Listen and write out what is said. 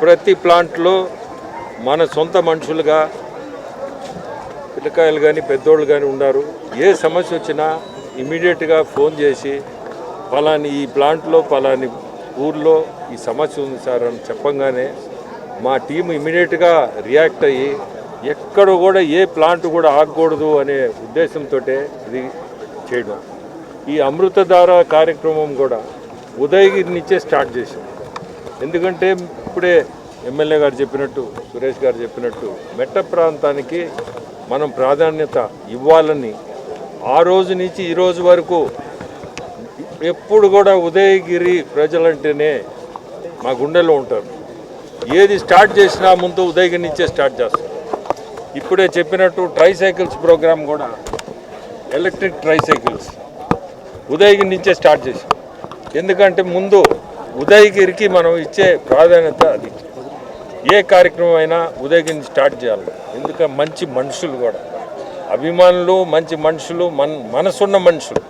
ప్రతి ప్లాంట్లో మన సొంత మనుషులుగా పిల్లకాయలు కానీ పెద్దోళ్ళు కానీ ఉన్నారు. ఏ సమస్య వచ్చినా ఇమీడియట్గా ఫోన్ చేసి పలాని ఈ ప్లాంట్లో పలాని ఊర్లో ఈ సమస్య ఉంది సార్ అని చెప్పంగానే మా టీం ఇమీడియట్గా రియాక్ట్ అయ్యి ఎక్కడ కూడా ఏ ప్లాంట్ కూడా ఆగకూడదు అనే ఉద్దేశంతో ఇది చేయడం. ఈ అమృతధార కార్యక్రమం కూడా ఉదయగిరి నుంచే స్టార్ట్ చేసాం. ఎందుకంటే ఇప్పుడే ఎమ్మెల్యే గారు చెప్పినట్టు, సురేష్ గారు చెప్పినట్టు మెట్ట ప్రాంతానికి మనం ప్రాధాన్యత ఇవ్వాలని ఆ రోజు నుంచి ఈ రోజు వరకు ఎప్పుడు కూడా ఉదయగిరి ప్రజలంటేనే మా గుండెలో ఉంటారు. ఏది స్టార్ట్ చేసినా ముందు ఉదయగిరి నుంచే స్టార్ట్ చేస్తాం. ఇప్పుడే చెప్పినట్టు ట్రైసైకిల్స్ ప్రోగ్రామ్ కూడా ఎలక్ట్రిక్ ట్రైసైకిల్స్ ఉదయగిరి నుంచే స్టార్ట్ చేసాం. ఎందుకంటే ముందు ఉదయగిరికి మనం ఇచ్చే ప్రాధాన్యత అది. ఏ కార్యక్రమం అయినా ఉదయగిరి స్టార్ట్ చేయాలి. ఎందుకంటే మంచి మనుషులు కూడా అభిమానులు, మంచి మనుషులు, మనసున్న మనుషులు